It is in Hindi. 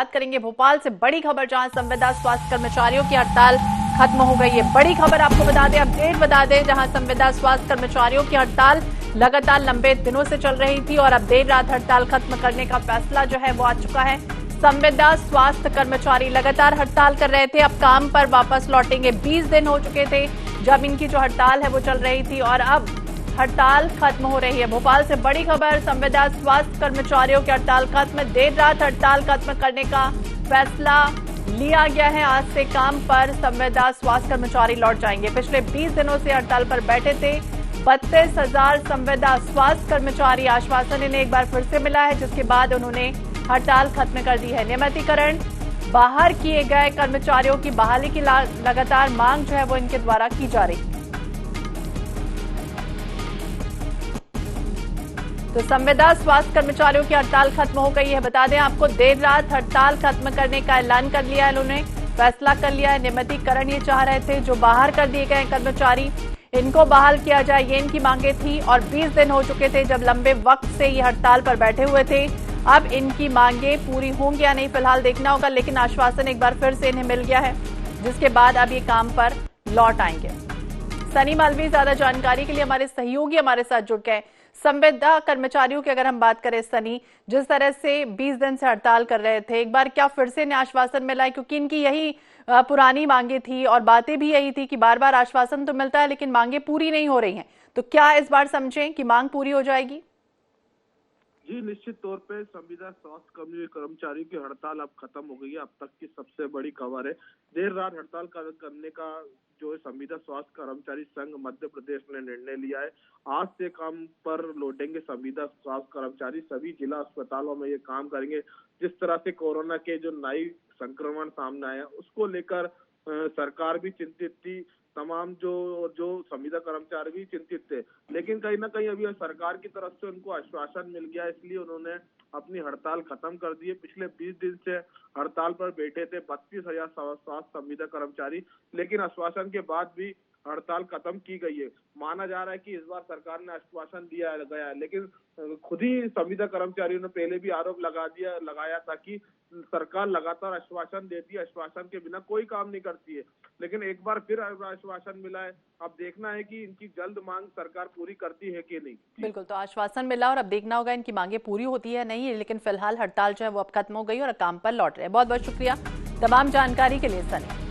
बात करेंगे भोपाल से बड़ी खबर, जहां संविदा स्वास्थ्य कर्मचारियों की हड़ताल खत्म हो गई है। बड़ी खबर आपको बता दें, अपडेट बता दें, जहां संविदा स्वास्थ्य कर्मचारियों की हड़ताल लगातार लंबे दिनों से चल रही थी और अब देर रात हड़ताल खत्म करने का फैसला जो है वो आ चुका है। संविदा स्वास्थ्य कर्मचारी लगातार हड़ताल कर रहे थे, अब काम पर वापस लौटेंगे। 20 दिन हो चुके थे जब इनकी जो हड़ताल है वो चल रही थी और अब हड़ताल खत्म हो रही है। भोपाल से बड़ी खबर, संविदा स्वास्थ्य कर्मचारियों की हड़ताल खत्म। देर रात हड़ताल खत्म करने का फैसला लिया गया है। आज से काम पर संविदा स्वास्थ्य कर्मचारी लौट जाएंगे। पिछले 20 दिनों से हड़ताल पर बैठे थे 32,000 संविदा स्वास्थ्य कर्मचारी। आश्वासन इन्हें एक बार फिर से मिला है, जिसके बाद उन्होंने हड़ताल खत्म कर दी है। नियमितीकरण बाहर किए गए कर्मचारियों की बहाली की लगातार मांग जो है वो इनके द्वारा की जा रही है। तो संविदा स्वास्थ्य कर्मचारियों की हड़ताल खत्म हो गई है। बता दें आपको, देर रात हड़ताल खत्म करने का ऐलान कर लिया है इन्होंने, फैसला कर लिया है। नियमितीकरण ये चाह रहे थे, जो बाहर कर दिए गए कर्मचारी इनको बहाल किया जाए, ये इनकी मांगे थी और 20 दिन हो चुके थे जब लंबे वक्त से ये हड़ताल पर बैठे हुए थे। अब इनकी मांगे पूरी होंगी या नहीं फिलहाल देखना होगा, लेकिन आश्वासन एक बार फिर से इन्हें मिल गया है, जिसके बाद अब ये काम पर लौट आएंगे। सनी मालवी ज्यादा जानकारी के लिए हमारे सहयोगी हमारे साथ जुड़ गए। संविदा कर्मचारियों की अगर हम बात करें सनी, जिस तरह से 20 दिन से हड़ताल कर रहे थे, एक बार क्या फिर से इन्हें आश्वासन मिला है? क्योंकि इनकी यही पुरानी मांगे थी और बातें भी यही थी कि बार बार आश्वासन तो मिलता है लेकिन मांगे पूरी नहीं हो रही हैं। तो क्या इस बार समझें कि मांग पूरी हो जाएगी? जी, निश्चित तौर पे संविदा स्वास्थ्य कर्मचारियों की हड़ताल अब खत्म हो गई है। अब तक की सबसे बड़ी खबर है, देर रात हड़ताल करने का जो है संविदा स्वास्थ्य कर्मचारी संघ मध्य प्रदेश ने निर्णय लिया है। आज से काम पर लौटेंगे संविदा स्वास्थ्य कर्मचारी, सभी जिला अस्पतालों में ये काम करेंगे। जिस तरह से कोरोना के जो नई संक्रमण सामने आया उसको लेकर सरकार भी चिंतित थी, तमाम जो संविदा कर्मचारी भी चिंतित थे, लेकिन कहीं ना कहीं अभी सरकार की तरफ से उनको आश्वासन मिल गया, इसलिए उन्होंने अपनी हड़ताल खत्म कर दी है। पिछले 20 दिन से हड़ताल पर बैठे थे 32,000 स्वास्थ्य संविदा कर्मचारी, लेकिन आश्वासन के बाद भी हड़ताल खत्म की गई है। माना जा रहा है कि इस बार सरकार ने आश्वासन दिया गया है, लेकिन खुद ही संविदा कर्मचारियों ने पहले भी आरोप लगाया था कि सरकार लगातार आश्वासन देती है, आश्वासन के बिना कोई काम नहीं करती है, लेकिन एक बार फिर आश्वासन मिला है। अब देखना है कि इनकी जल्द मांग सरकार पूरी करती है कि नहीं। बिल्कुल, तो आश्वासन मिला और अब देखना होगा इनकी मांगे पूरी होती है नहीं, लेकिन फिलहाल हड़ताल जो है वो अब खत्म हो गई और काम पर लौट रहे हैं। बहुत बहुत शुक्रिया तमाम जानकारी के लिए सनी।